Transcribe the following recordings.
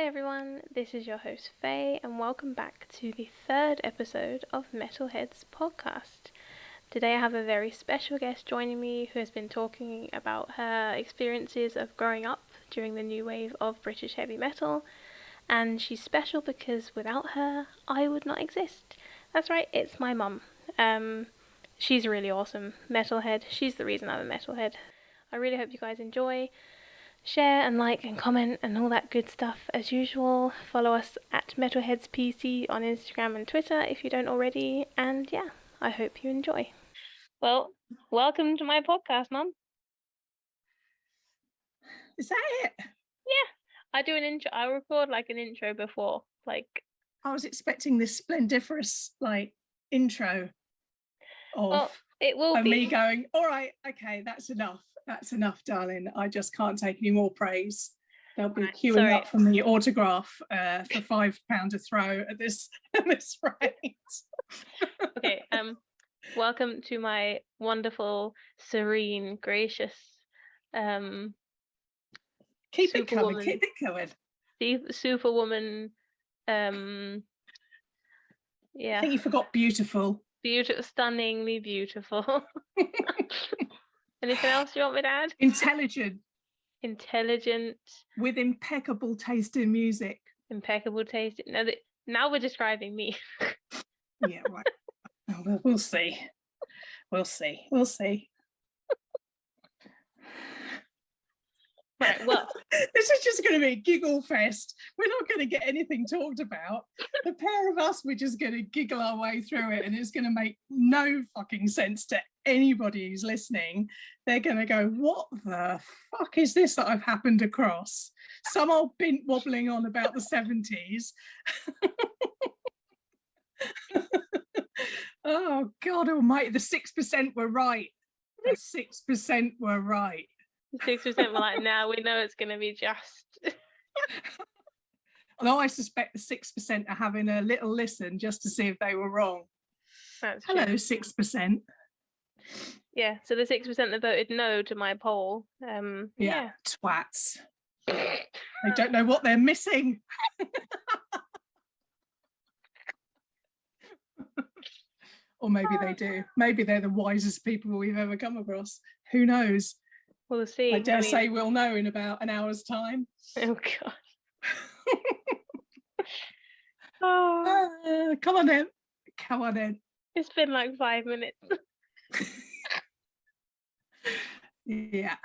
everyone, this is your host Faye, and welcome back to the third episode of Metalhead's podcast. Today I have a very special guest joining me who has been talking about her experiences of growing up during the new wave of British heavy metal, and she's special because without her, I would not exist. That's right, it's my mum. She's really awesome. Metalhead. She's the reason I'm a metalhead. I really hope you guys enjoy. Share and like and comment and all that good stuff as usual. Follow us at MetalheadsPC on Instagram and Twitter if you don't already. And yeah, I hope you enjoy. Well, welcome to my podcast, Mum. Is that it? Yeah, I do an intro. I record like an intro before. Like I was expecting this splendiferous intro of it will be me going, all right, okay, that's enough. That's enough, darling. I just can't take any more praise. They'll be queuing up for the autograph for £5 a throw at this rate. Okay, welcome to my wonderful, serene, gracious keep it coming. Superwoman. Yeah. I think you forgot beautiful. Beautiful, stunningly beautiful. Anything else you want me to add? Intelligent. With impeccable taste in music. Impeccable taste. Now we're describing me. Yeah, right. Oh, well, we'll see. We'll see. Right, well. This is just going to be a giggle fest. We're not going to get anything talked about. The pair of us, we're just going to giggle our way through it, and it's going to make no fucking sense to anybody who's listening. They're going to go, what the fuck is this that I've happened across? Some old bint wobbling on about the 70s. Oh, God almighty, the 6% were right. The 6% were right. 6% were like, now we know it's going to be just. Although I suspect the 6% are having a little listen just to see if they were wrong. That's Hello, true. 6%. Yeah, so the 6% that voted no to my poll. Yeah. Twats. They don't know what they're missing. Or maybe they do. Maybe they're the wisest people we've ever come across. Who knows? We'll see. I dare say we'll know in about an hour's time. Oh, God. Come on then. It's been like 5 minutes. Yeah.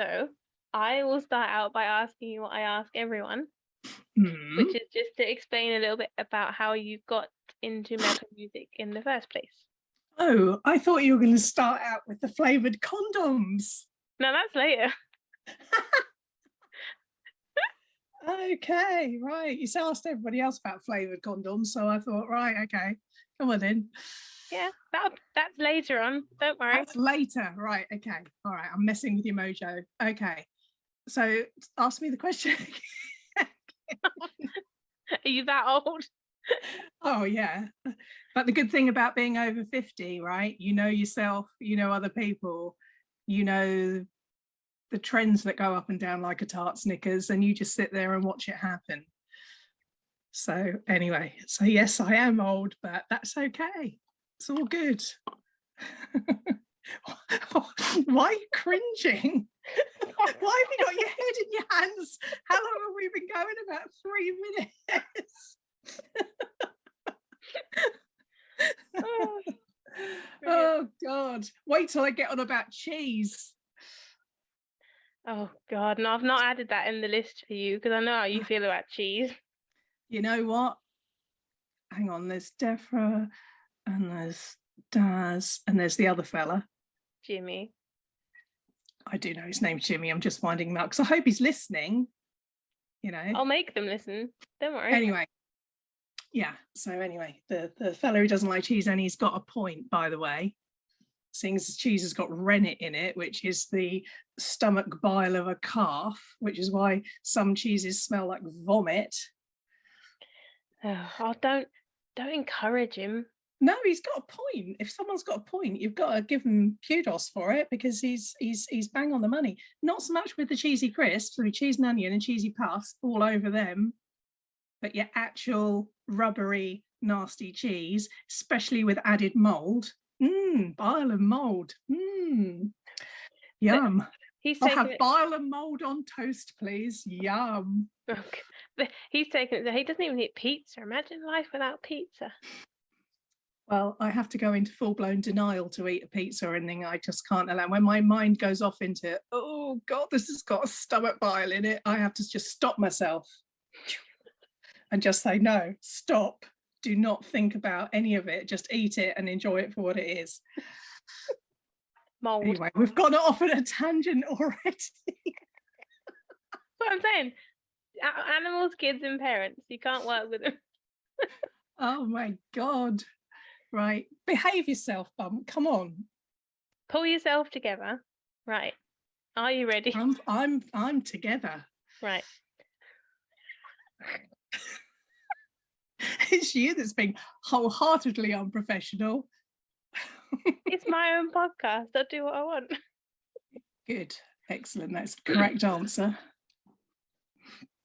So I will start out by asking you what I ask everyone, which is just to explain a little bit about how you got into metal music in the first place. Oh, I thought you were going to start out with the flavoured condoms. No, that's later. Okay, right. You asked everybody else about flavoured condoms, so I thought, right, okay, come on then. Yeah, that's later on. Don't worry. That's later, right? Okay, all right. I'm messing with your mojo. Okay, so ask me the question. Are you that old? Oh yeah, but the good thing about being over 50, right? You know yourself, you know other people, you know the trends that go up and down like a tart Snickers, and you just sit there and watch it happen. So anyway, so yes, I am old, but that's okay. It's all good. Why are you cringing? Why have you got your head in your hands? How long have we been going? About 3 minutes. Oh God, wait till I get on about cheese. Oh God, no, I've not added that in the list for you because I know how you feel about cheese. You know what? Hang on, there's Defra and there's Daz and there's the other fella. Jimmy. I do know his name's Jimmy. I'm just finding him out because I hope he's listening. You know. I'll make them listen. Don't worry. Anyway. Yeah, so anyway, the fellow who doesn't like cheese, and he's got a point, by the way, seeing as cheese has got rennet in it, which is the stomach bile of a calf, which is why some cheeses smell like vomit. Oh, don't encourage him. No, he's got a point. If someone's got a point, you've got to give him kudos for it, because he's bang on the money. Not so much with the cheesy crisps, with cheese and onion and cheesy puffs all over them, but your actual rubbery, nasty cheese, especially with added mold. Bile and mold. Yum. I'll have bile and mold on toast, please. Yum. Okay. But he's taken it. He doesn't even eat pizza. Imagine life without pizza. Well, I have to go into full-blown denial to eat a pizza or anything. I just can't allow. When my mind goes off into, oh God, this has got a stomach bile in it, I have to just stop myself and just say, no, stop. Do not think about any of it. Just eat it and enjoy it for what it is. Mold. Anyway, we've gone off on a tangent already. That's what I'm saying. Animals, kids, and parents. You can't work with them. Oh my God. Right. Behave yourself, Bum. Come on. Pull yourself together. Right. Are you ready? I'm together. Right. It's you that's being wholeheartedly unprofessional. It's my own podcast. I'll do what I want. Good. Excellent. That's the correct answer.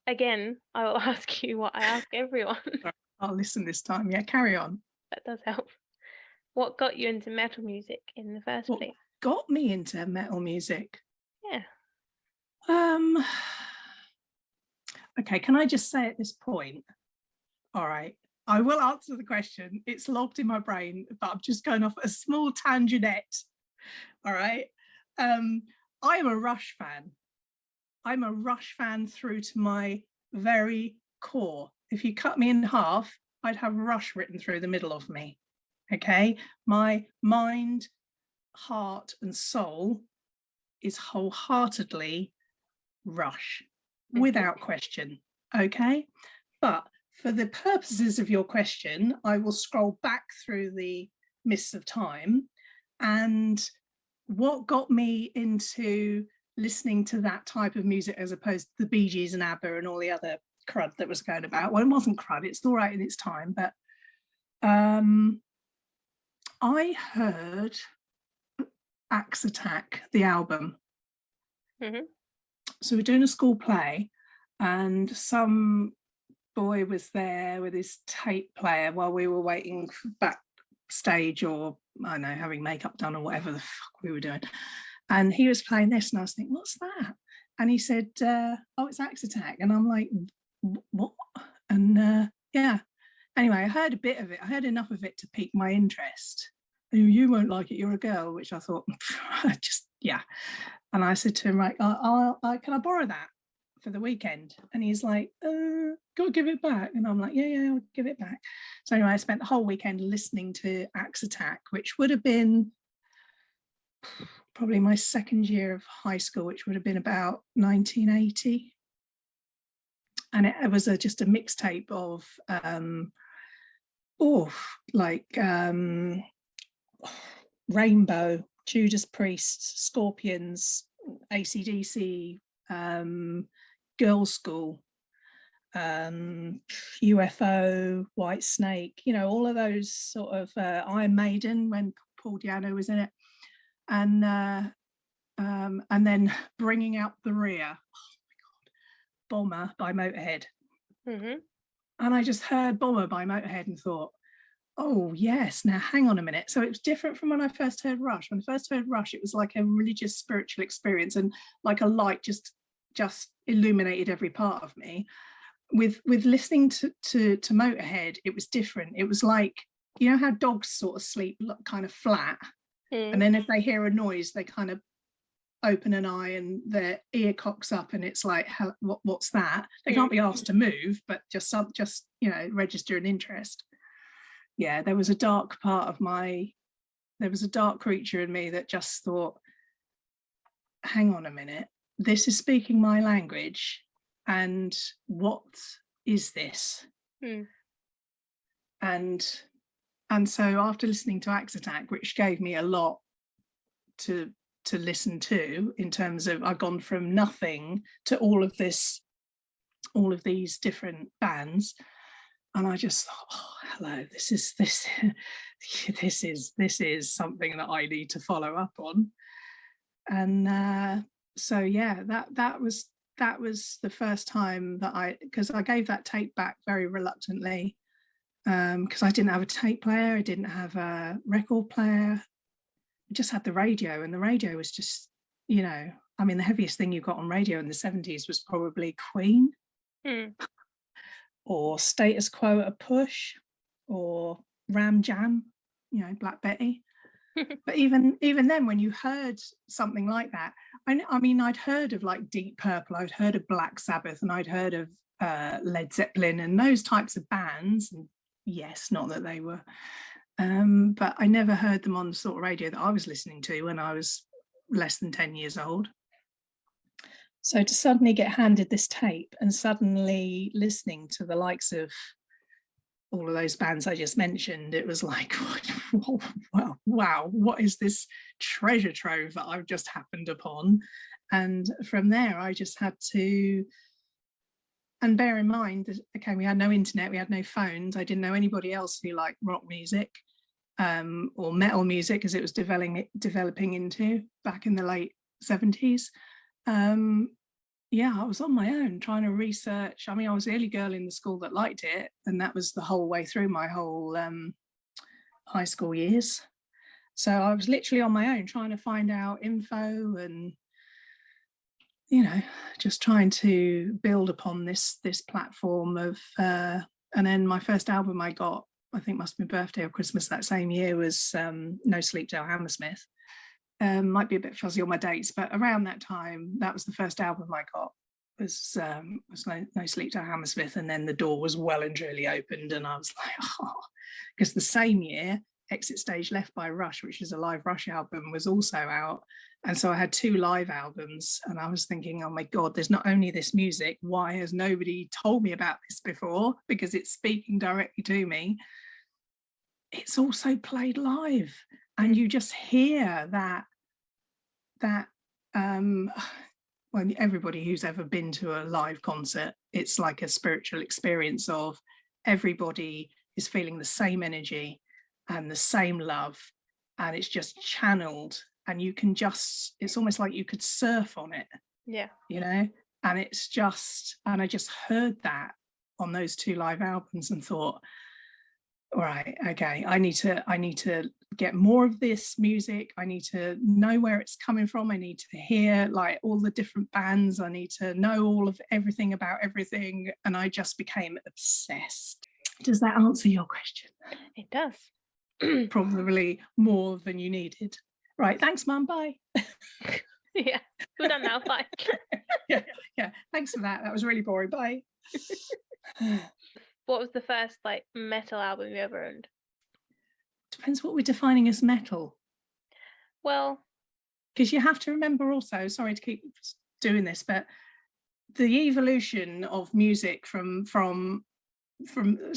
Again, I will ask you what I ask everyone. I'll listen this time. Yeah, carry on. That does help. What got you into metal music in the first place? Got me into metal music? Yeah. Okay, can I just say at this point, all right, I will answer the question. It's logged in my brain, but I'm just going off a small tangent. All right. I am a Rush fan. I'm a Rush fan through to my very core. If you cut me in half, I'd have Rush written through the middle of me. Okay. My mind, heart, and soul is wholeheartedly Rush, without question. Okay. But for the purposes of your question, I will scroll back through the mists of time. And what got me into listening to that type of music as opposed to the Bee Gees and ABBA and all the other crud that was going about? Well, it wasn't crud, it's all right in its time, but I heard Axe Attack, the album. So we're doing a school play and some boy was there with his tape player while we were waiting backstage, or I don't know, having makeup done or whatever the fuck we were doing. And he was playing this and I was thinking, what's that? And he said, oh, it's Axe Attack. And I'm like, what? And yeah. Anyway, I heard a bit of it. I heard enough of it to pique my interest. You won't like it, you're a girl, which I thought, just, yeah. And I said to him, right, can I borrow that for the weekend? And he's like, go give it back. And I'm like, yeah, I'll give it back. So anyway, I spent the whole weekend listening to Axe Attack, which would have been probably my second year of high school, which would have been about 1980. And it was just a mixtape of Rainbow, Judas Priest, Scorpions, AC/DC, Girls' School, UFO, White Snake, you know, all of those sort of Iron Maiden when Paul Di'Anno was in it, and then Bringing Out the Rear, oh my God, Bomber by Motorhead. And I just heard Bomber by Motorhead and thought, oh yes, now hang on a minute. So it was different from when I first heard Rush. When I first heard Rush, it was like a religious, spiritual experience, and like a light just illuminated every part of me. With listening to Motorhead, it was different. It was like, you know how dogs sort of sleep kind of flat, and then if they hear a noise, they kind of open an eye and their ear cocks up, and it's like, what's that? They can't be asked to move, but just you know, register an interest. Yeah, there was a dark creature in me that just thought, hang on a minute, this is speaking my language, and what is this? And so after listening to Axe Attack, which gave me a lot to listen to, in terms of, I've gone from nothing to all of these different bands, And I just thought, oh, hello, this is something that I need to follow up on. And so yeah, that was the first time that because I gave that tape back very reluctantly, because I didn't have a tape player, I didn't have a record player, I just had the radio, and the radio was just, I mean, the heaviest thing you got on radio in the 70s was probably Queen Mm. or Status Quo at a Push or Ram Jam, Black Betty. But even then, when you heard something like that, I mean, I'd heard of like Deep Purple, I'd heard of Black Sabbath, and I'd heard of Led Zeppelin and those types of bands. And yes, not that they were, but I never heard them on the sort of radio that I was listening to when I was less than 10 years old. So to suddenly get handed this tape and suddenly listening to the likes of all of those bands I just mentioned, it was like, wow, what is this treasure trove that I've just happened upon? And from there, I just had to, and bear in mind that, okay, we had no internet, we had no phones, I didn't know anybody else who liked rock music or metal music, as it was developing into back in the late 70s. Yeah, I was on my own trying to research. I mean, I was the only girl in the school that liked it, and that was the whole way through my whole high school years. So I was literally on my own trying to find out info and, just trying to build upon this platform of, and then my first album I got, I think must have been birthday or Christmas that same year, was No Sleep Till Hammersmith. Might be a bit fuzzy on my dates, but around that time, that was the first album I got, was No Sleep Till Hammersmith, and then the door was well and truly opened, and I was like, oh, because the same year, Exit Stage Left by Rush, which is a live Rush album, was also out, and so I had 2 live albums, and I was thinking, oh my God, there's not only this music, why has nobody told me about this before? Because it's speaking directly to me. It's also played live, and you just hear that well, everybody who's ever been to a live concert, it's like a spiritual experience of everybody is feeling the same energy and the same love, and it's just channeled, and you can just, it's almost like you could surf on it. Yeah. And it's just, and I just heard that on those 2 live albums and thought, all right, okay, I need to get more of this music. I need to know where it's coming from. I need to hear like all the different bands. I need to know all of everything about everything. And I just became obsessed. Does that answer your question? It does. Probably more than you needed. Right, thanks, Mum. Bye. Yeah, we're done now. Bye. yeah. Thanks for that. That was really boring. Bye. What was the first like metal album you ever owned? Depends what we're defining as metal. Well, because you have to remember also, sorry to keep doing this, but the evolution of music from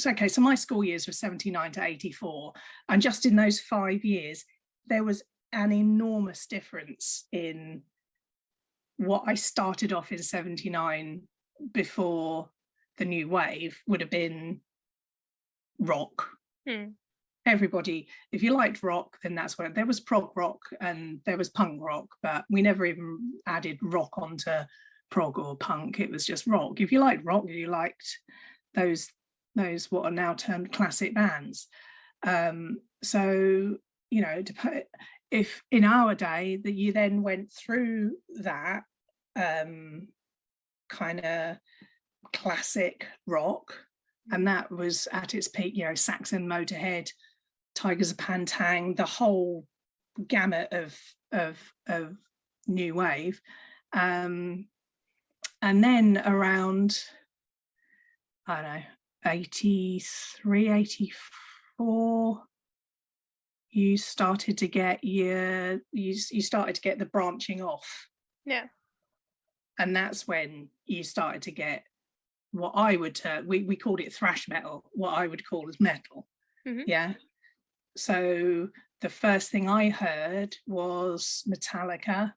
okay, so my school years were 79 to 84, and just in those 5 years there was an enormous difference in what I started off in 79 before the new wave would have been rock. Everybody, if you liked rock, then that's where there was prog rock and there was punk rock, but we never even added rock onto prog or punk. It was just rock. If you liked rock, you liked those what are now termed classic bands. So if in our day that you then went through that kind of classic rock, and that was at its peak, Saxon, Motorhead, Tigers of Pantang, the whole gamut of new wave, and then around, I don't know, 83, 84, you started to get you started to get the branching off. Yeah. And that's when you started to get what I would we called it thrash metal, what I would call as metal. Yeah. So the first thing I heard was Metallica,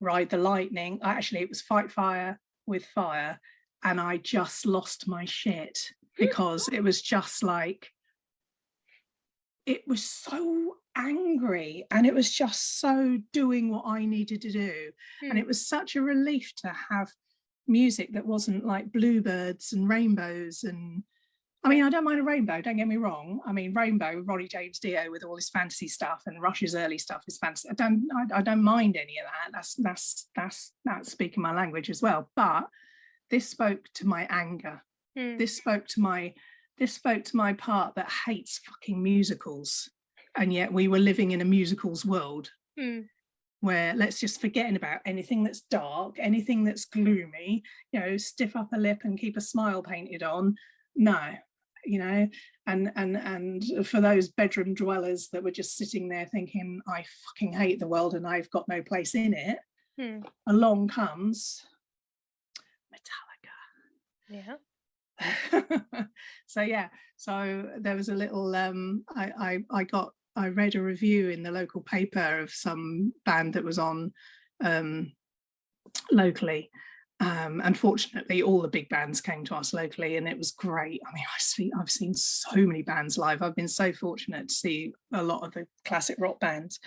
Ride the Lightning. Actually, it was Fight Fire with Fire, and I just lost my shit. because it was just like, it was so angry, and it was just so doing what I needed to do. And it was such a relief to have music that wasn't like bluebirds and rainbows. And I mean, I don't mind a rainbow, don't get me wrong. I mean, Rainbow, Ronnie James Dio with all his fantasy stuff, and Rush's early stuff is fantasy. I don't mind any of that. That's speaking my language as well. But this spoke to my anger. This spoke to my part that hates fucking musicals. And yet we were living in a musicals world where let's just forget about anything that's dark, anything that's gloomy, stiff upper lip and keep a smile painted on. No, and for those bedroom dwellers that were just sitting there thinking, I fucking hate the world and I've got no place in it, along comes Metallica. So there was a little I read a review in the local paper of some band that was on locally. Unfortunately, all the big bands came to us locally, and it was great. I mean, I've seen so many bands live. I've been so fortunate to see a lot of the classic rock bands.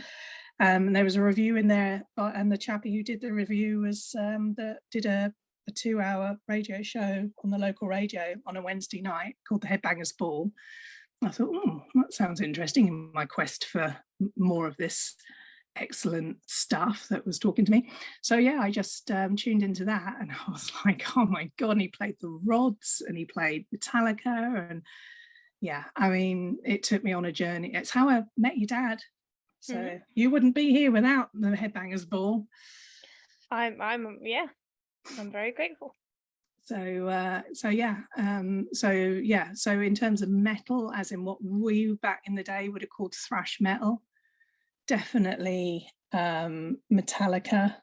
And there was a review in there, and the chappie who did the review was that did a 2-hour radio show on the local radio on a Wednesday night called the Headbangers Ball. I thought, that sounds interesting in my quest for more of this excellent stuff that was talking to me. So yeah, I just tuned into that, and I was like, oh my God, and he played the Rods and he played Metallica, and yeah, I mean, it took me on a journey. It's how I met your dad. So you wouldn't be here without the Headbangers Ball. I'm very grateful. So in terms of metal, as in what we back in the day would have called thrash metal, definitely Metallica,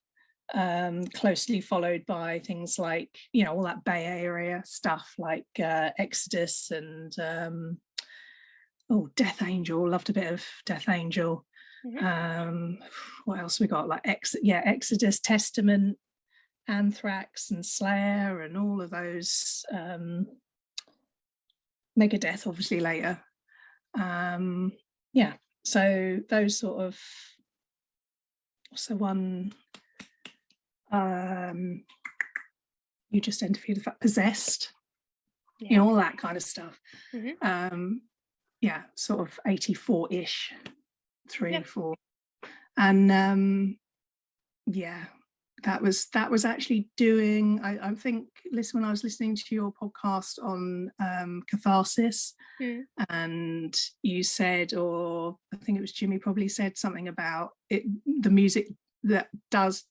closely followed by things like all that Bay Area stuff like Exodus and Death Angel. Loved a bit of Death Angel. What else we got? Like Exodus, Testament, Anthrax and Slayer and all of those. Megadeth obviously later. So those sort of, what's the one you just interviewed, the fact, Possessed, all that kind of stuff. Sort of 84-ish, 4. And that was actually doing, I think, when I was listening to your podcast on catharsis, and you said, or I think it was Jimmy probably said something about it, the music does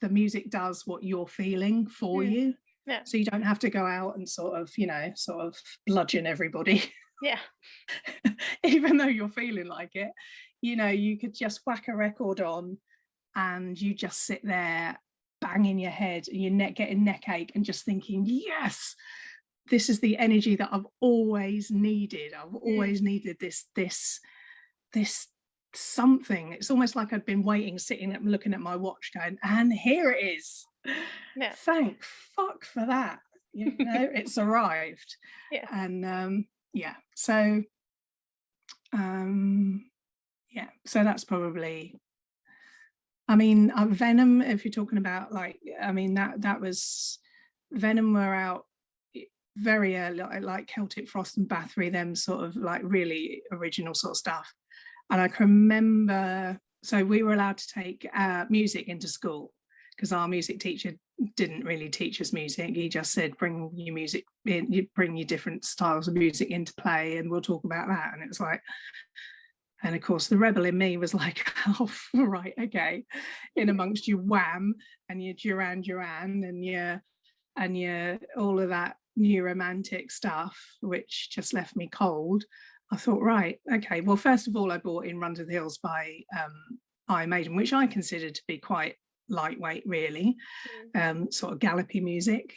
what you're feeling for you. Yeah. So you don't have to go out and sort of bludgeon everybody. Yeah. Even though you're feeling like it, you could just whack a record on and you just sit there banging your head and your neck, getting neck ache, and just thinking, yes, this is the energy that I've always needed. I've always needed this something. It's almost like I'd been waiting, sitting up, looking at my watch, going, and here it is. Yeah. Thank fuck for that. It's arrived. Yeah. And so that's probably. I mean, Venom, if you're talking about that was, Venom were out very early, like Celtic Frost and Bathory, them sort of like really original sort of stuff. And I can remember, so we were allowed to take music into school because our music teacher didn't really teach us music. He just said, bring your music in, you bring your different styles of music into play and we'll talk about that. And it was like, and of course, the rebel in me was like, oh, right, okay. In amongst your Wham and your Duran Duran and your all of that new romantic stuff, which just left me cold. I thought, right, okay. Well, first of all, I bought in Run to the Hills by Iron Maiden, which I considered to be quite lightweight, really, sort of gallopy music,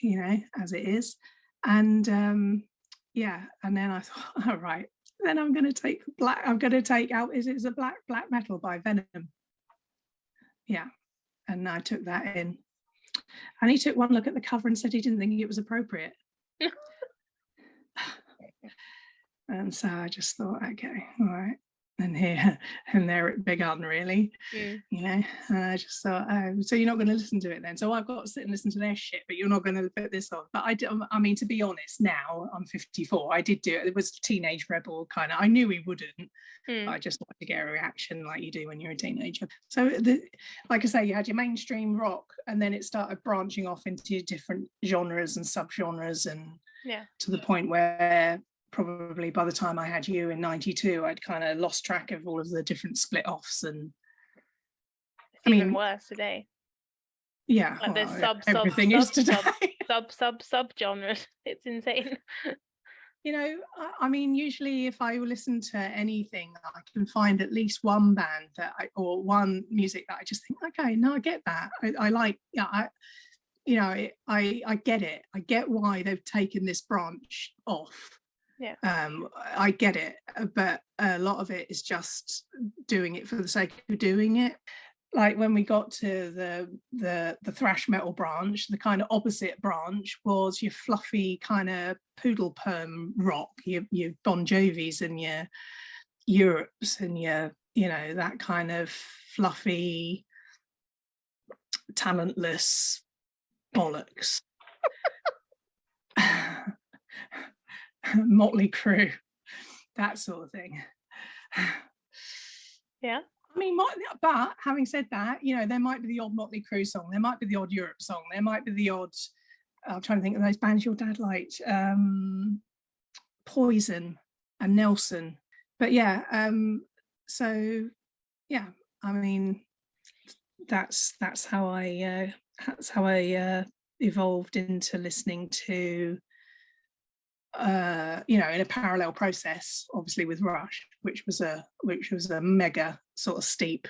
as it is. And and then I thought, all right. Then I'm going to take out, is it a black metal by Venom? Yeah. And I took that in. And he took one look at the cover and said he didn't think it was appropriate. And so I just thought, okay, all right. And here and there it begun, really, Mm. And I just thought, oh, so you're not going to listen to it then? So I've got to sit and listen to their shit, but you're not going to put this on. But I mean, to be honest, now I'm 54. I did do it. It was teenage rebel kind of. I knew he wouldn't. But I just wanted to get a reaction like you do when you're a teenager. So, like I say, you had your mainstream rock, and then it started branching off into different genres and subgenres, and to the point where probably by the time I had you in 92, I'd kind of lost track of all of the different split offs. And it's even worse today. Yeah, like there's everything is today. sub genres. It's insane. I mean, usually if I listen to anything, I can find at least one band or one music that I just think, okay, no, I get that. I like, I get it. I get why they've taken this branch off. Yeah. I get it, but a lot of it is just doing it for the sake of doing it. Like when we got to the thrash metal branch, the kind of opposite branch was your fluffy kind of poodle perm rock, your Bon Jovis and your Europes and your, that kind of fluffy, talentless bollocks. Motley Crue, that sort of thing. Yeah. I mean, but having said that, there might be the odd Motley Crue song, there might be the odd Europe song, there might be the odd, I'm trying to think of those bands your dad liked, Poison and Nelson. But yeah, so yeah, I mean, that's how I evolved into listening to in a parallel process, obviously with Rush, which was a mega sort of steep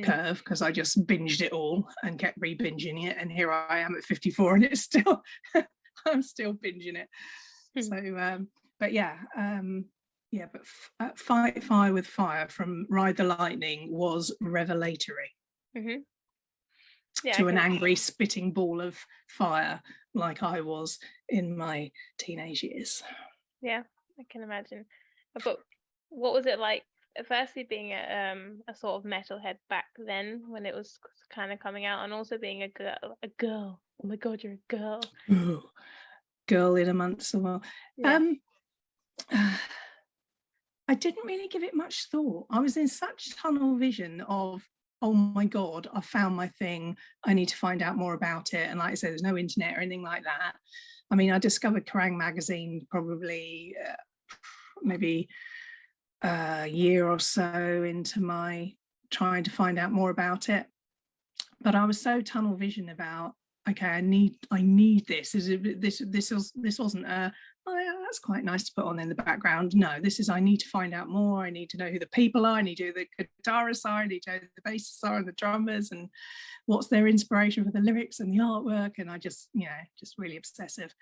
curve, because I just binged it all and kept re-binging it, and here I am at 54 and it's still I'm still binging it. So but yeah, but Fight Fire with Fire from Ride the Lightning was revelatory. To an angry spitting ball of fire like I was in my teenage years. Yeah, I can imagine. But what was it like, firstly being a sort of metalhead back then when it was kind of coming out, and also being a girl? Oh my god, you're a girl. Ooh, girl in amongst the world. Yeah. I didn't really give it much thought. I was in such tunnel vision of, oh my god, I found my thing, I need to find out more about it. And like I said, there's no internet or anything like that. I mean, I discovered Kerrang magazine probably maybe a year or so into my trying to find out more about it, but I was so tunnel vision about, okay, I need this. This wasn't a, oh yeah, that's quite nice to put on in the background. No, this is, I need to find out more. I need to know who the people are. I need to know who the guitarists are. I need to know who the bassists are and the drummers, and what's their inspiration for the lyrics and the artwork. And I just, just really obsessive.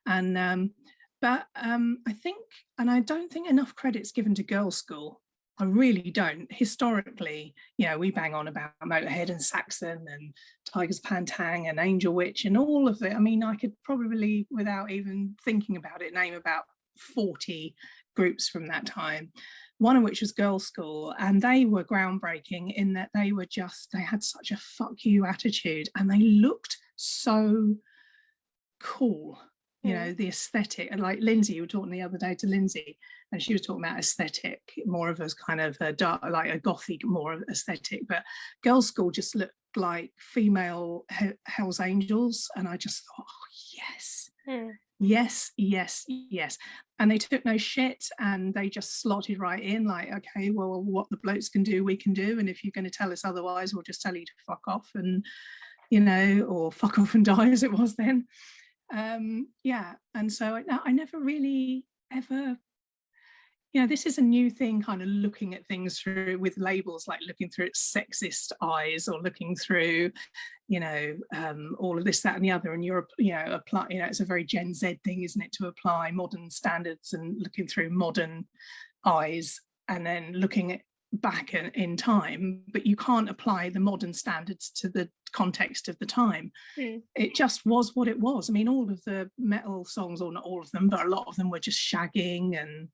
And but I think, and I don't think enough credit's given to Girls' School. I really don't. Historically, we bang on about Motorhead and Saxon and Tigers Pantang and Angel Witch and all of it. I mean, I could probably, without even thinking about it, name about 40 groups from that time, one of which was Girls' School, and they were groundbreaking in that they had such a fuck you attitude, and they looked so cool. The aesthetic, and like Lindsay, you were talking the other day to Lindsay, and she was talking about aesthetic, more of a kind of a dark, like a gothic, more aesthetic. But Girls' School just looked like female Hell's Angels, and I just thought, oh yes, yes. And they took no shit, and they just slotted right in, like, okay, well, what the blokes can do, we can do, and if you're going to tell us otherwise, we'll just tell you to fuck off, and or fuck off and die, as it was then. And so I never really ever, this is a new thing, kind of looking at things through with labels, like looking through its sexist eyes, or looking through all of this, that and the other, and you're apply, it's a very Gen Z thing, isn't it, to apply modern standards and looking through modern eyes, and then looking at back in time, but you can't apply the modern standards to the context of the time. It just was what it was. I mean, all of the metal songs, or not all of them, but a lot of them were just shagging and,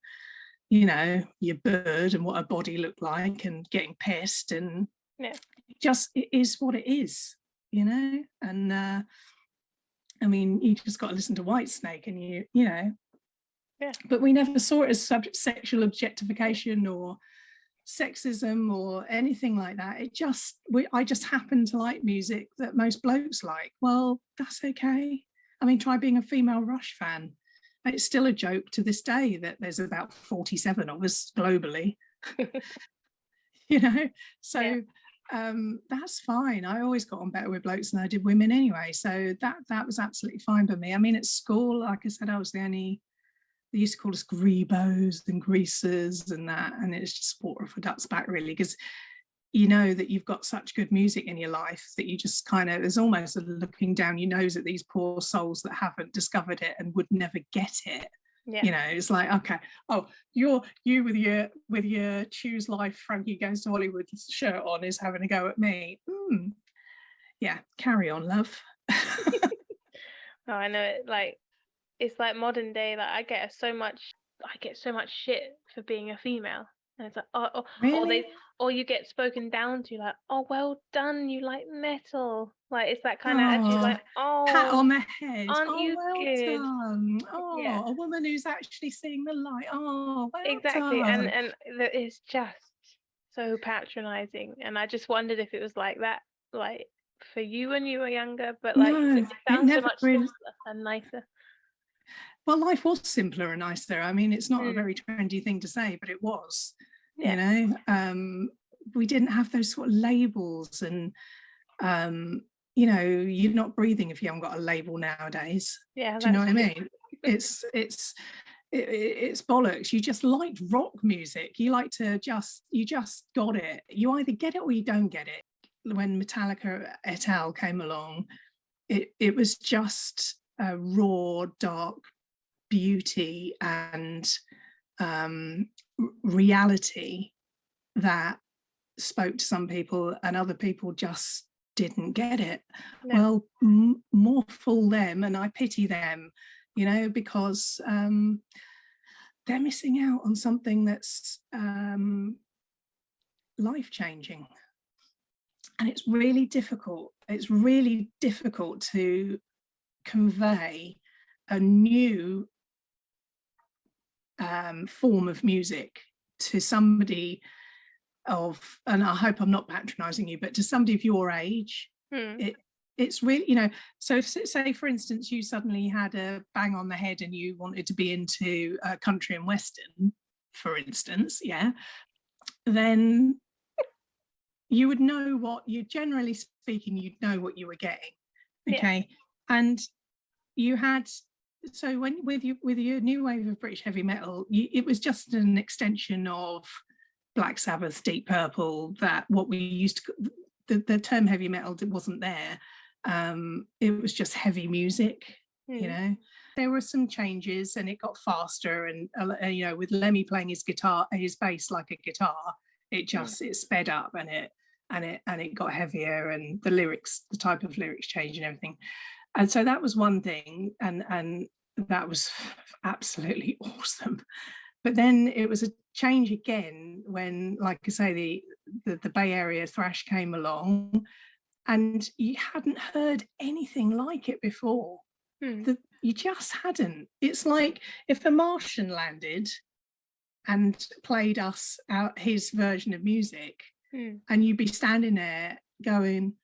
you know, your bird and what her body looked like and getting pissed, and it is what it is, you know. And I mean, you just got to listen to Whitesnake and you know. But we never saw it as sexual objectification or sexism or anything like that. I just happen to like music that most blokes like. Well, that's okay. I mean, try being a female Rush fan. It's still a joke to this day that there's about 47 of us globally. You know, so that's fine. I always got on better with blokes than I did women anyway, so that was absolutely fine for me. I mean, at school, like I said, I was the only, they used to call us greebos and greasers and that, and it's just water for ducks back, really, because you know that you've got such good music in your life that you just kind of, there's almost a looking down your nose at these poor souls that haven't discovered it and would never get it. You know, it's like, okay, oh, you with your choose life Frankie Goes to Hollywood shirt on is having a go at me. Yeah, carry on, love. Oh, I know it. Like, it's like modern day. Like, I get so much shit for being a female, and it's like, really? or you get spoken down to, like, oh, well done, you like metal. Like, it's that kind of attitude, Oh, like, pat oh, on the head. aren't Oh, you well good? done. Oh, a woman who's actually seeing the light. Oh, well Exactly. done. And it's just so patronizing, and I just wondered if it was like that, like, for you when you were younger, but like No, it it sounds so never much really. simpler and nicer. Well, life was simpler and nicer. I mean, it's not a very trendy thing to say, but it was. You know, we didn't have those sort of labels, and you know, you're not breathing if you haven't got a label nowadays. Yeah, Do you know what that's I true. mean? It's bollocks. You just liked rock music. You just got it. You either get it or you don't get it. When Metallica et al. Came along, it was just a raw, dark beauty and reality that spoke to some people, and other people just didn't get it. Well, more fool them, and I pity them, you know, because they're missing out on something that's life-changing. And it's really difficult. It's really difficult to convey a new form of music to somebody of, and I hope I'm not patronizing you, but to somebody of your age. It's really, you know, so if, say for instance you suddenly had a bang on the head and you wanted to be into country and western, for instance, then you would know what you, generally speaking, you'd know what you were getting. Okay. And you had, so when with your new wave of British heavy metal, it was just an extension of Black Sabbath, Deep Purple, that what we used to, the term heavy metal wasn't there. It was just heavy music, you know. There were some changes and it got faster, and you know, with Lemmy playing his bass like a guitar, it sped up, and it got heavier, and the type of lyrics changed and everything. And so that was one thing, and that was absolutely awesome. But then it was a change again when, like I say, the Bay Area thrash came along, and you hadn't heard anything like it before. You just hadn't. It's like if a Martian landed and played us out his version of music, and you'd be standing there going,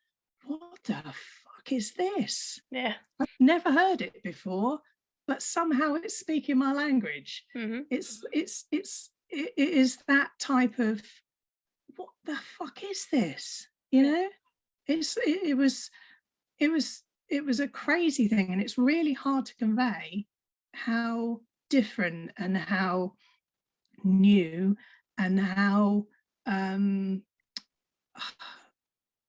"What the fuck is this? I've never heard it before, but somehow it's speaking my language." It is that type of, what the fuck is this? You know, it was a crazy thing, and it's really hard to convey how different and how new and how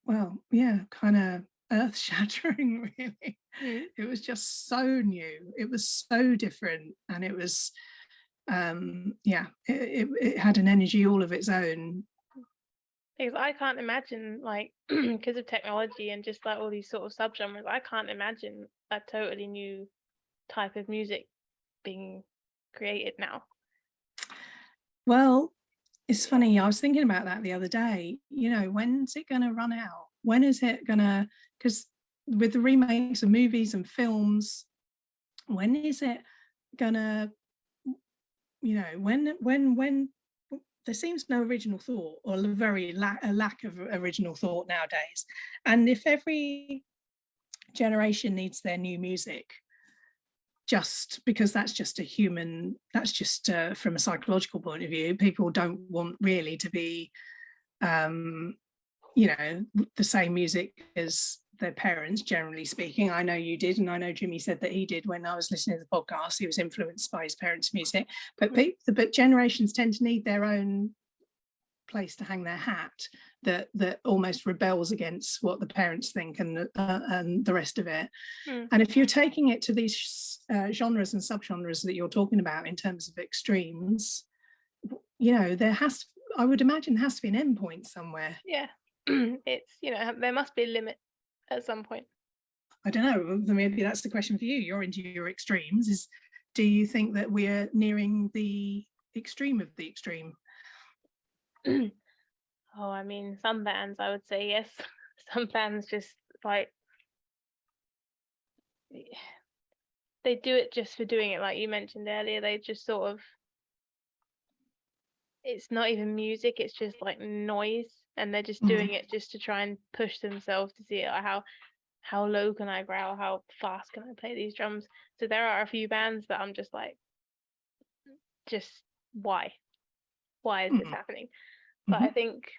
well, yeah, kind of earth-shattering, really. It was just so new. It was so different, and it was, it had an energy all of its own. Because I can't imagine, like, because of technology and just like all these sort of subgenres, I can't imagine a totally new type of music being created now. Well, it's funny. I was thinking about that the other day. When's it going to run out? When is it going to? Because with the remakes of movies and films, when is it going to? When there seems no original thought, or a lack of original thought nowadays. And if every generation needs their new music, just because that's just from a psychological point of view, people don't want really to be the same music as their parents, generally speaking. I know you did, and I know Jimmy said that he did when I was listening to the podcast. He was influenced by his parents' music, but generations tend to need their own place to hang their hat that almost rebels against what the parents think and the rest of it. And if you're taking it to these genres and subgenres that you're talking about in terms of extremes, I would imagine there has to be an end point somewhere. Yeah. It's, there must be a limit at some point. I don't know, maybe that's the question for you. You're into your extremes. Do you think that we're nearing the extreme of the extreme? Oh, I mean, some bands I would say yes. Some bands just like they do it just for doing it, like you mentioned earlier. They just sort of, it's not even music, it's just like noise, and they're just doing it just to try and push themselves to see how low can I growl, how fast can I play these drums. So there are a few bands that I'm just like, just why is this happening? But I think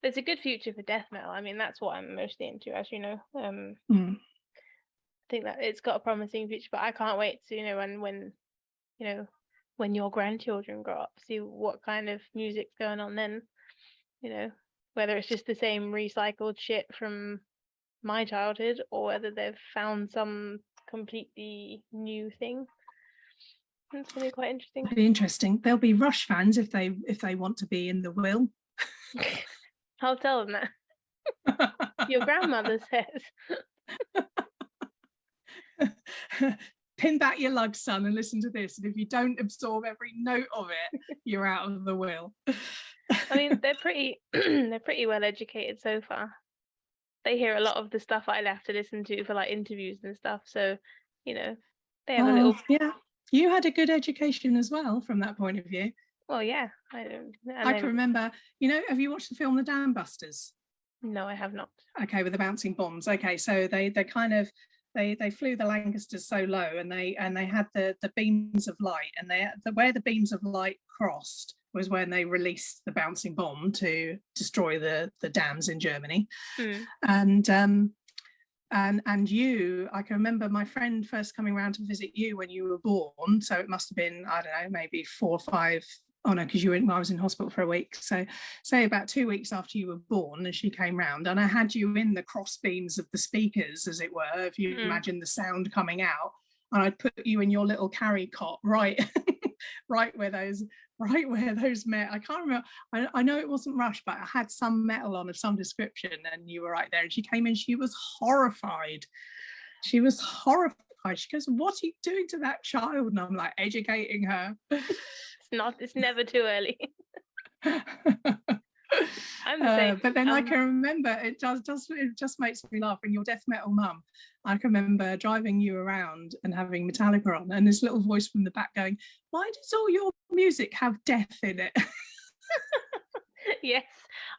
there's a good future for death metal. I mean, that's what I'm mostly into, as you know. I think that it's got a promising future, but I can't wait to when your grandchildren grow up, see what kind of music's going on then. Whether it's just the same recycled shit from my childhood, or whether they've found some completely new thing. It's gonna be quite interesting. It'll be interesting. They'll be Rush fans if they want to be in the will. I'll tell them that. Your grandmother says. Pin back your lugs, son, and listen to this. And if you don't absorb every note of it, you're out of the will. I mean, they're pretty well educated so far. They hear a lot of the stuff I'd have to listen to for like interviews and stuff. So, they have a little. Yeah, you had a good education as well from that point of view. Well, yeah, I can remember. Have you watched the film The Dam Busters? No, I have not. Okay, with the bouncing bombs. Okay, so they kind of they flew the Lancasters so low, and they had the beams of light, and where the beams of light crossed was when they released the bouncing bomb to destroy the dams in Germany. And you, I can remember my friend first coming around to visit you when you were born. So it must have been, I don't know, maybe 4 or 5. Oh no, because I was in hospital for a week. So say about 2 weeks after you were born, and she came round, and I had you in the cross beams of the speakers, as it were, if you imagine the sound coming out, and I'd put you in your little carry cot right where those met. I can't remember. I know it wasn't Rush, but I had some metal on of some description, and you were right there. And she came in, she was horrified. She goes, "What are you doing to that child?" And I'm like, educating her. It's never too early. I'm the same. But then I can remember, it just makes me laugh. When your death metal mum, I can remember driving you around and having Metallica on, and this little voice from the back going, "Why does all your music have death in it?" Yes,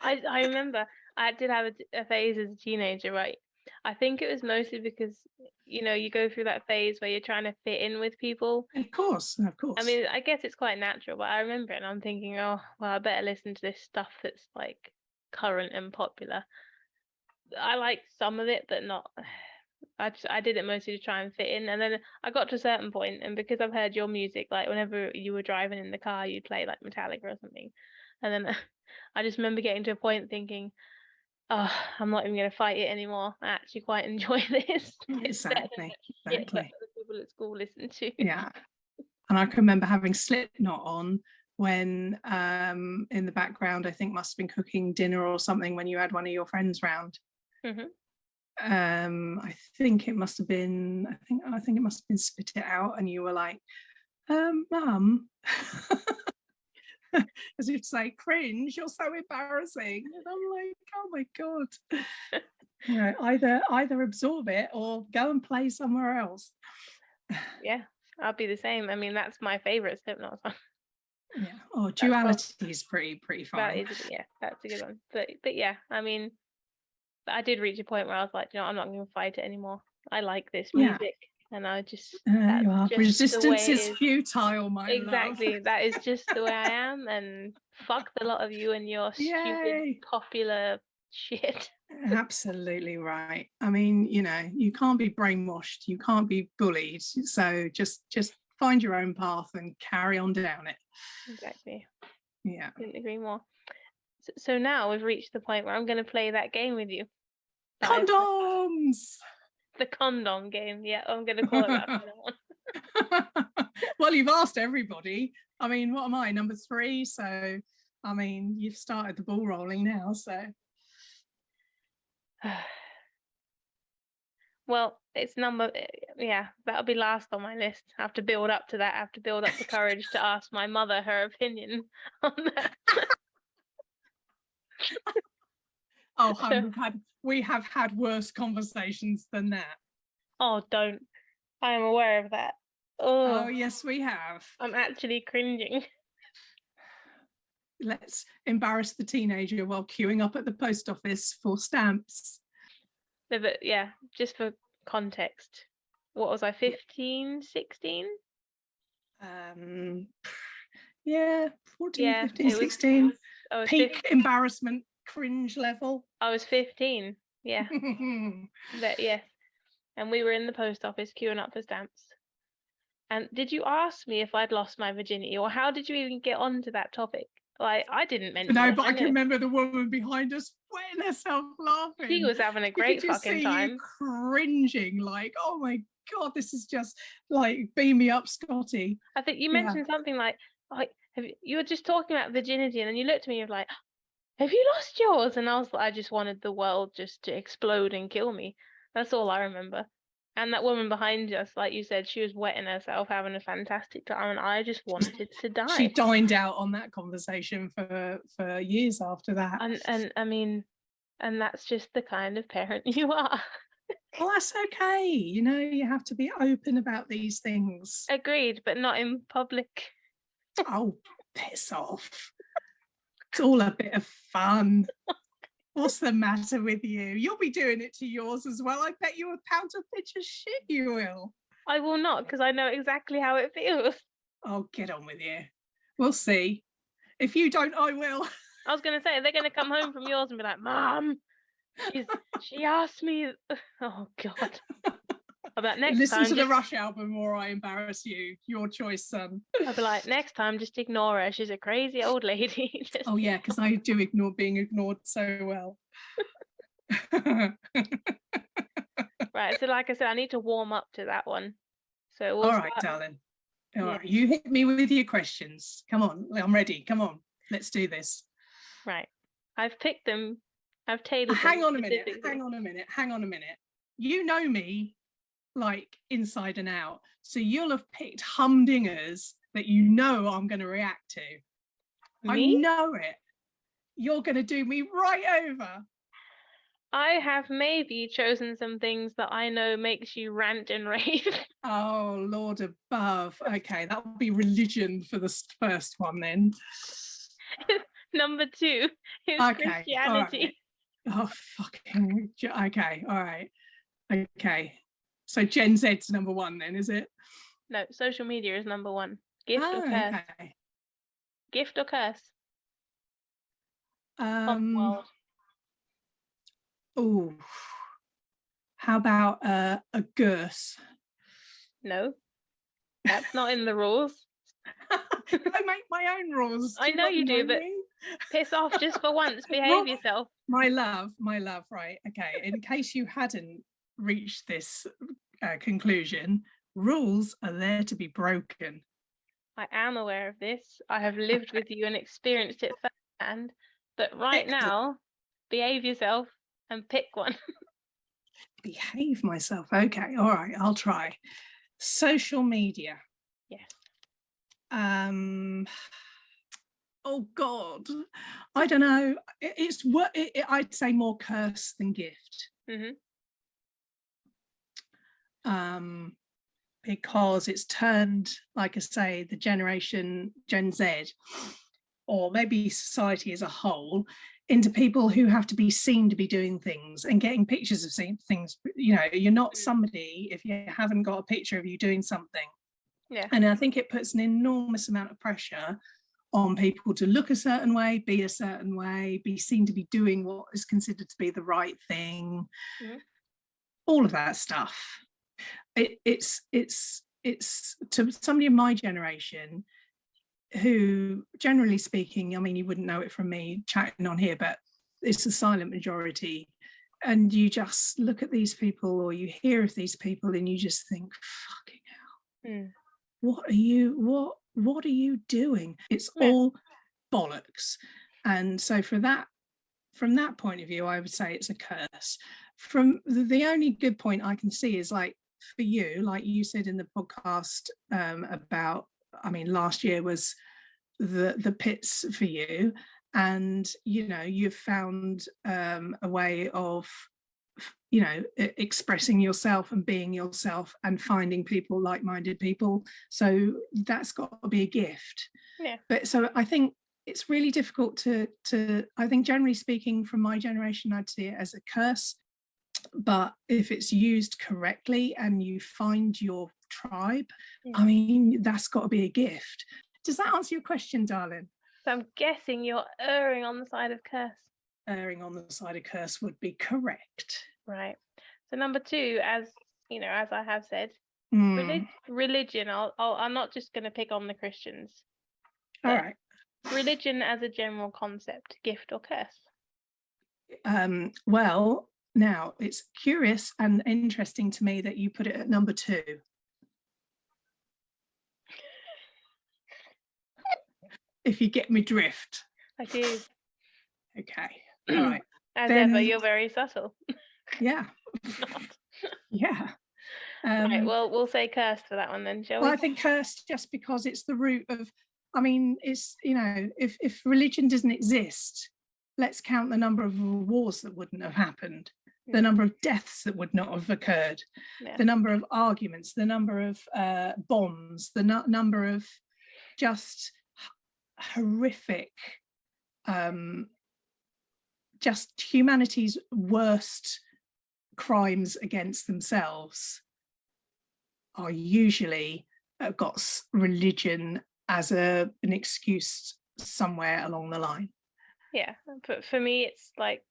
I remember I did have a phase as a teenager, right? I think it was mostly because you go through that phase where you're trying to fit in with people. Of course. I mean, I guess it's quite natural, but I remember it and I'm thinking, oh, well, I better listen to this stuff that's like current and popular. I like some of it, but not. I did it mostly to try and fit in, and then I got to a certain point, and because I've heard your music, like whenever you were driving in the car, you'd play like Metallica or something, and then I just remember getting to a point thinking, oh, I'm not even going to fight it anymore. I actually quite enjoy this. Exactly. That other people at school listen to. Yeah. And I can remember having Slipknot on when in the background, I think must have been cooking dinner or something when you had one of your friends round. I think it must have been, I think it must have been Spit It Out, and you were like, Mum, as if to say, cringe, you're so embarrassing. And I'm like, oh my God. You know, either absorb it or go and play somewhere else. Yeah, I'll be the same. I mean, that's my favorite Slipknot song. Yeah. Oh, Duality is pretty fine. That's a good one. But yeah, I mean, I did reach a point where I was like, you know, I'm not going to fight it anymore. I like this music, and I just that's you are. just Resistance the way is futile, my exactly. love. That is just the way I am, and fuck the lot of you and your stupid popular shit. Absolutely right. I mean, you know, you can't be brainwashed, you can't be bullied, so just find your own path and carry on down it. Exactly. Yeah, couldn't agree more. So now we've reached the point where I'm going to play that game with you. Condoms. The condom game. Yeah, I'm going to call it that from now on. Well, you've asked everybody. I mean, what am I, number 3? So I mean, you've started the ball rolling now, so well, it's that'll be last on my list. I have to build up to that. I have to build up the courage to ask my mother her opinion on that. Oh, we have had worse conversations than that. Oh, don't. I am aware of that. Oh, yes, we have. I'm actually cringing. Let's embarrass the teenager while queuing up at the post office for stamps. But yeah, just for context, what was I, 15, 16? Yeah, 14, Yeah, 15, 16. I was peak 15. Embarrassment cringe level. I was 15. Yeah. But yes. And we were in the post office queuing up for stamps. And did you ask me if I'd lost my virginity, or how did you even get onto that topic? Like, I didn't mention it. No, but I can remember the woman behind us wetting herself laughing. She was having a great fucking time. You cringing, like, oh my God, this is just like, beam me up, Scotty. I think you mentioned something like you were just talking about virginity, and then you looked at me and were like, have you lost yours? And I just wanted the world just to explode and kill me. That's all I remember. And that woman behind us, like you said, she was wetting herself, having a fantastic time, and I just wanted to die. She dined out on that conversation for years after that. And I mean, and that's just the kind of parent you are. Well, that's okay. You know, you have to be open about these things. Agreed, but not in public. Oh, piss off. It's all a bit of fun. What's the matter with you? You'll be doing it to yours as well. I bet you a pound of pitch of shit you will. I will not, because I know exactly how it feels. Oh, get on with you. We'll see. If you don't, I will. I was going to say, they're going to come home from yours and be like, Mom, she asked me. Oh, God. About next Listen time, to the Rush album or I embarrass you. Your choice, son. I'll be like, next time, just ignore her. She's a crazy old lady. Oh, yeah, because I do ignore being ignored so well. Right, so like I said, I need to warm up to that one. So all right, darling. All right, you hit me with your questions. Come on, I'm ready. Come on, let's do this. Right, I've picked them. I've tailored them. Hang on a minute. You know me like inside and out, so you'll have picked humdingers that you know I'm going to react to. Me? I know it. You're going to do me right over. I have maybe chosen some things that I know makes you rant and rave. Oh, Lord above. Okay, that will be religion for the first one then. Number 2 is Christianity. Right. Oh, fucking. Okay, all right. Okay. So Gen Z's number 1 then, is it? No, social media is number 1. Gift or curse? Okay. Gift or curse? World. Oh, how about a gurse? No, that's not in the rules. I make my own rules. I know you do, but piss off just for once. Behave yourself. My love, right. Okay, in case you hadn't reached this conclusion, rules are there to be broken. I am aware of this. I have lived with you and experienced it firsthand. But right Excellent. now, behave yourself and pick one. Behave myself. Okay, all right, I'll try. Social media. Yes. Oh God, I don't know. It's what I'd say more curse than gift. Because it's turned, like I say, the generation Gen Z, or maybe society as a whole, into people who have to be seen to be doing things and getting pictures of things. You know, you're not somebody if you haven't got a picture of you doing something. Yeah. And I think it puts an enormous amount of pressure on people to look a certain way, be a certain way, be seen to be doing what is considered to be the right thing. All of that stuff. It's to somebody of my generation who, generally speaking, I mean, you wouldn't know it from me chatting on here, but it's the silent majority. And you just look at these people or you hear of these people and you just think, fucking hell, what are you doing? It's all bollocks. And so from that point of view, I would say it's a curse. From the only good point I can see is, like, for you, like you said in the podcast about, I mean, last year was the pits for you, and you know you've found a way of, you know, expressing yourself and being yourself and finding people, like-minded people. So that's got to be a gift. Yeah. But so I think it's really difficult to I think, generally speaking, from my generation, I'd see it as a curse. But if it's used correctly and you find your tribe, I mean, that's got to be a gift. Does that answer your question, darling? So I'm guessing you're erring on the side of curse. Erring on the side of curse would be correct. Right. So number 2, as you know, as I have said, religion. I'm not just going to pick on the Christians. All right. Religion as a general concept, gift or curse? Well, now it's curious and interesting to me that you put it at number 2. If you get me drift. I do. Okay. All right. As ever, you're very subtle. Yeah. Yeah. Right, well, we'll say curse for that one then, shall we? Well, I think curse just because it's the root of, I mean, it's, you know, if religion doesn't exist, let's count the number of wars that wouldn't have happened, the number of deaths that would not have occurred, the number of arguments, the number of bombs, the number of just horrific, just humanity's worst crimes against themselves are usually got religion as an excuse somewhere along the line. Yeah, but for me, it's like,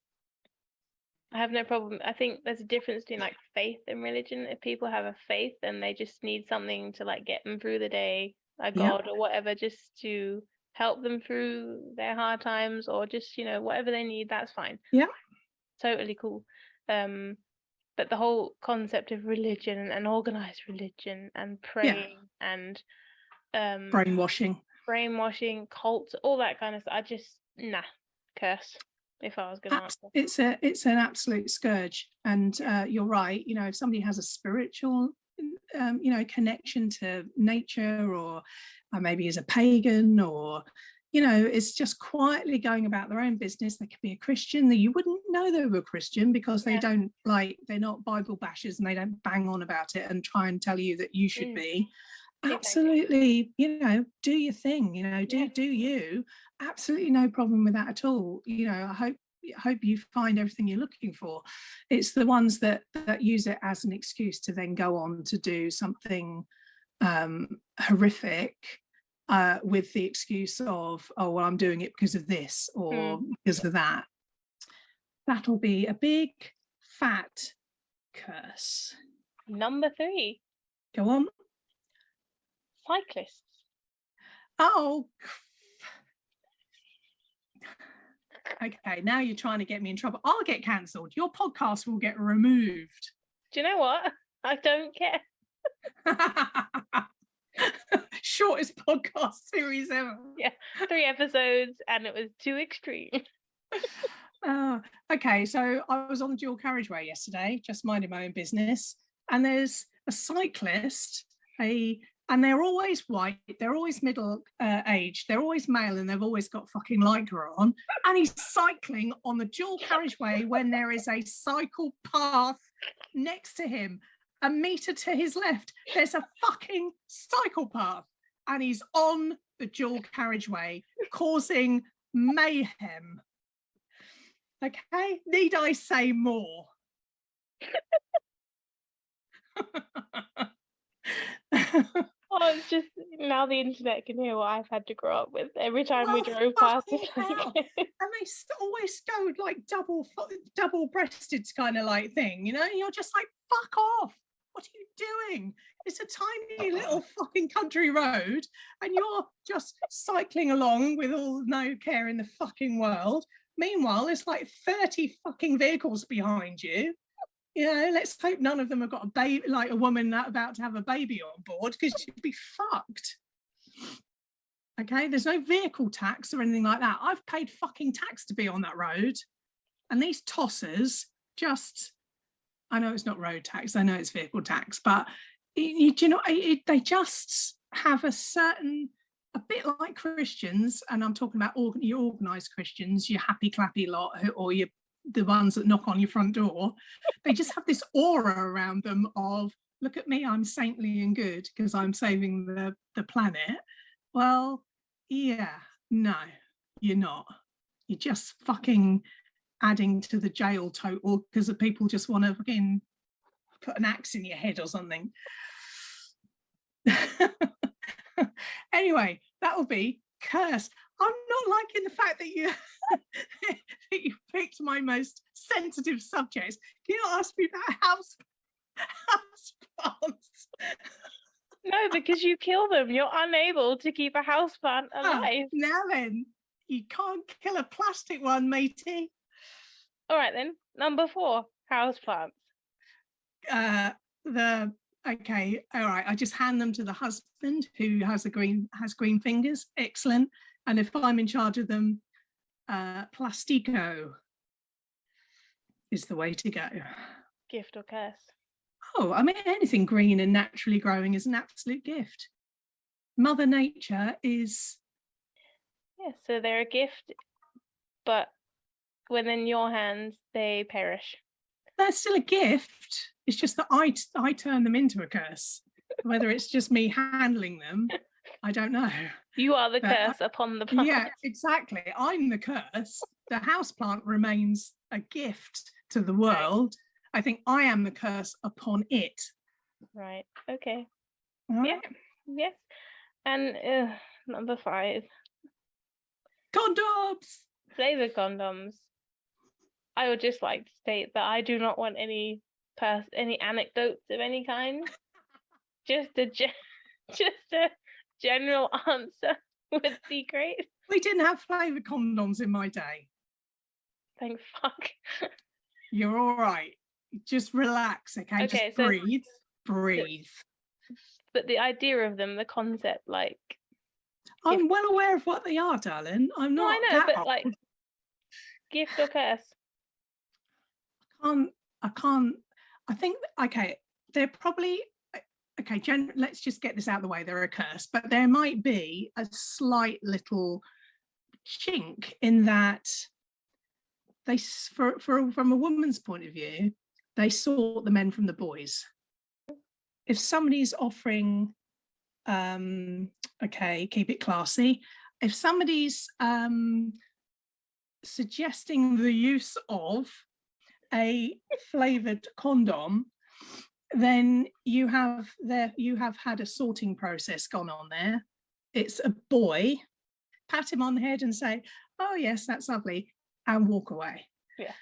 I have no problem. I think there's a difference between like faith and religion. If people have a faith, then they just need something to like get them through the day, a god or whatever, just to help them through their hard times, or just, you know, whatever they need, that's fine. Yeah. Totally cool. But the whole concept of religion and organized religion and praying and brainwashing, cults, all that kind of stuff, I just, curse. If I was going to answer, it's an absolute scourge. And you're right. You know, if somebody has a spiritual, you know, connection to nature, or maybe is a pagan, or, you know, it's just quietly going about their own business. They could be a Christian that you wouldn't know they were a Christian because they don't, like, they're not Bible bashers and they don't bang on about it and try and tell you that you should be. Absolutely, you know, do your thing, you know, do you. Absolutely no problem with that at all. You know, I hope you find everything you're looking for. It's the ones that use it as an excuse to then go on to do something horrific, with the excuse of, oh, well, I'm doing it because of this or because of that. That'll be a big fat curse. Number 3. Go on. Cyclists. Oh. Okay, now you're trying to get me in trouble. I'll get cancelled. Your podcast will get removed. Do you know what? I don't care. Shortest podcast series ever. Yeah, 3 episodes, and it was too extreme. Okay, so I was on the dual carriageway yesterday, just minding my own business, and there's a cyclist, and they're always white, they're always middle aged, they're always male, and they've always got fucking lycra on, and he's cycling on the dual carriageway when there is a cycle path next to him. A metre to his left, there's a fucking cycle path, and he's on the dual carriageway causing mayhem. Okay, need I say more? Oh, it's just now the internet can hear what I've had to grow up with every time we Well, drove past fucking this. hell. And they always go like double-breasted kind of like thing, you know? And you're just like, fuck off. What are you doing? It's a tiny little fucking country road, and you're just cycling along with all no care in the fucking world. Meanwhile, there's like 30 fucking vehicles behind you. You know, let's hope none of them have got a baby, like a woman about to have a baby on board, because you'd be fucked. Okay, there's no vehicle tax or anything like that. I've paid fucking tax to be on that road, and these tossers just, I know it's not road tax, I know it's vehicle tax, but you know, they just have a certain, a bit like Christians, and I'm talking about your organised Christians, your happy clappy lot, or the ones that knock on your front door. They just have this aura around them of, look at me, I'm saintly and good because I'm saving the planet. Well, yeah, no, you're not. You're just fucking adding to the jail total because the people just want to fucking put an axe in your head or something. Anyway, that'll be cursed. I'm not liking the fact that you that you picked my most sensitive subjects. Can you not ask me about house plants? No, because you kill them. You're unable to keep a houseplant alive. Now then, you can't kill a plastic one, matey. All right then, number 4, houseplants. Okay, all right. I just hand them to the husband who has green fingers. Excellent. And if I'm in charge of them, plastico is the way to go. Gift or curse? Oh, I mean, anything green and naturally growing is an absolute gift. Mother Nature is. Yeah, so they're a gift, but when in your hands, they perish. They're still a gift. It's just that I turn them into a curse. Whether it's just me handling them, I don't know. You are the curse upon the plant. Yeah, exactly. I'm the curse. The houseplant remains a gift to the world. Right. I think I am the curse upon it. Right. Okay. All yeah. Right. Yes. And number 5. Condoms. Flavor condoms. I would just like to state that I do not want any anecdotes of any kind. Just a general answer would be great. We didn't have flavor condoms in my day. Thank fuck. You're all right. Just relax, okay? Just breathe. But the idea of them, the concept, like. I'm well aware of what they are, darling. I'm not. No, I know, but old. Like, gift or curse? I can't. I think, okay, they're probably, okay, let's just get this out of the way. They're a curse, but there might be a slight little chink in that from a woman's point of view, they sort the men from the boys. If somebody's offering, okay, keep it classy. If somebody's suggesting the use of a flavored condom, then you have had a sorting process gone on there. It's a boy, pat him on the head and say, oh yes, that's lovely, and walk away. Yeah.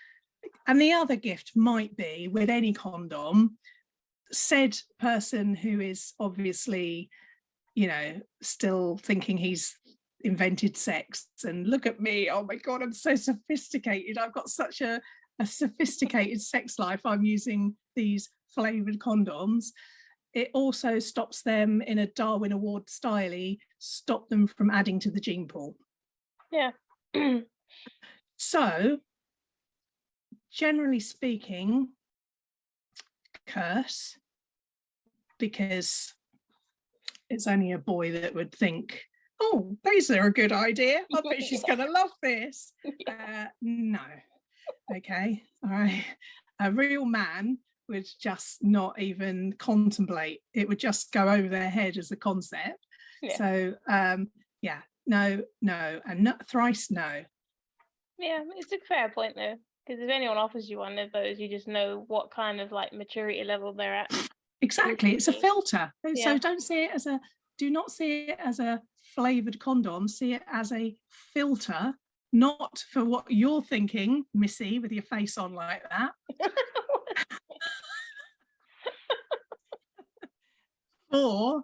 And the other gift might be, with any condom, said person who is obviously, you know, still thinking he's invented sex and look at me, oh my god, I'm so sophisticated, I've got such a sophisticated sex life, I'm using these flavored condoms. it also stops them in a Darwin Award style, stop them from adding to the gene pool. Yeah. So, generally speaking, curse, because it's only a boy that would think, oh, these are a good idea. I bet she's going to love this. No. Okay. All right. A real man would just not even contemplate. It would just go over their head as a concept. Yeah. So, yeah, no, and not thrice no. Yeah, it's a fair point though, because if anyone offers you one of those, you just know what kind of like maturity level they're at. Exactly. It's a filter. Yeah. So do not see it as a flavored condom, see it as a filter, not for what you're thinking, Missy, with your face on like that. Or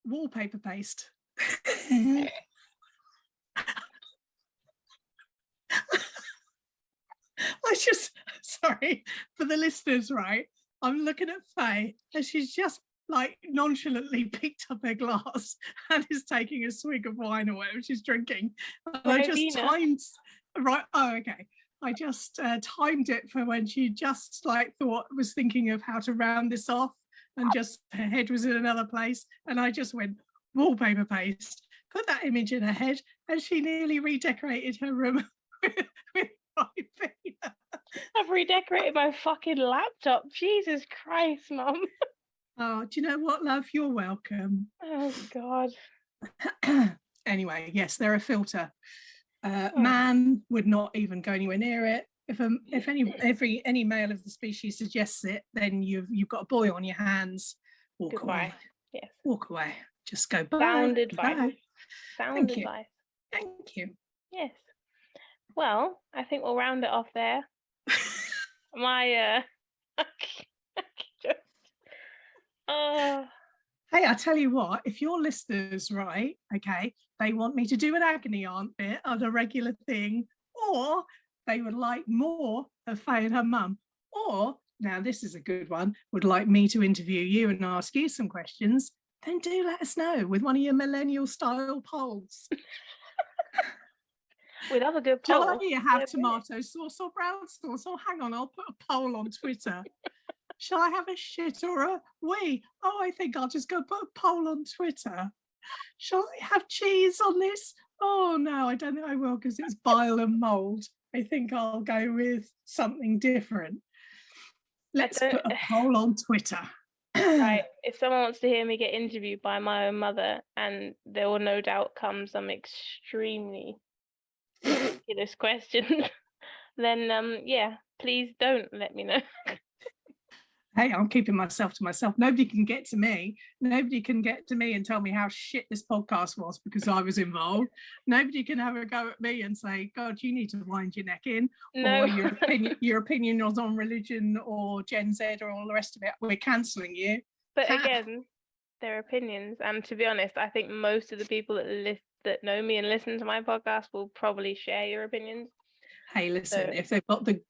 wallpaper paste. Sorry for the listeners, right? I'm looking at Faye and she's just like nonchalantly picked up her glass and is taking a swig of wine or whatever she's drinking. And I just timed, right? Oh, okay. I just timed it for when she just like was thinking of how to round this off, and just her head was in another place. And I just went, wallpaper paste, put that image in her head, and she nearly redecorated her room with my finger. I've redecorated my fucking laptop. Jesus Christ, Mum. Oh, do you know what, love? You're welcome. Oh, God. Anyway, yes, they're a filter. Man would not even go anywhere near it. If any male of the species suggests it, then you've got a boy on your hands. Walk away. Yes. Walk away. Just go bye. Sound advice. Bye. Sound advice. Thank you. Yes. Well, I think we'll round it off there. Hey, I tell you what, if your listeners, right, okay, they want me to do an agony aunt bit on a regular thing, or they would like more of Faye and her mum, or, now this is a good one, would like me to interview you and ask you some questions, then do let us know with one of your millennial style polls. With other good polls. Shall I have tomato sauce or brown sauce? Or hang on, I'll put a poll on Twitter. Shall I have a shit or a wee? Oh, I think I'll just go put a poll on Twitter. Shall I have cheese on this? Oh, no, I don't think I will, because it's bile and mould. I think I'll go with something different. Let's put a poll on Twitter. Right. If someone wants to hear me get interviewed by my own mother, and there will no doubt come some extremely ridiculous questions, then yeah, please don't let me know. Hey, I'm keeping myself to myself. Nobody can get to me. Nobody can get to me and tell me how shit this podcast was because I was involved. Nobody can have a go at me and say, God, you need to wind your neck in. No. Or your opinion was on religion or Gen Z or all the rest of it. We're cancelling you. But again, they're opinions. And to be honest, I think most of the people that know me and listen to my podcast will probably share your opinions. Hey, listen, if they've got the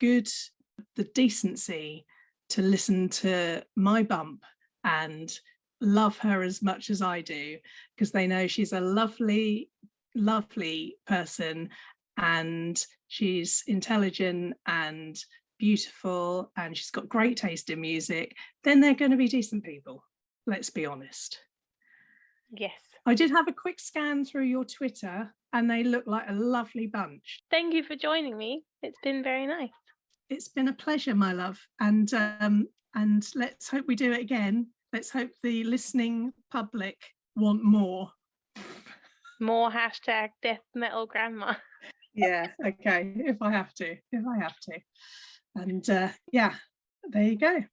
decency to listen to my bump and love her as much as I do, because they know she's a lovely, lovely person and she's intelligent and beautiful and she's got great taste in music, then they're going to be decent people. Let's be honest. Yes. I did have a quick scan through your Twitter and they look like a lovely bunch. Thank you for joining me. It's been very nice. It's been a pleasure, my love, and let's hope we do it again. Let's hope the listening public want more. More hashtag death metal grandma. Yeah, okay, if I have to. And yeah, there you go.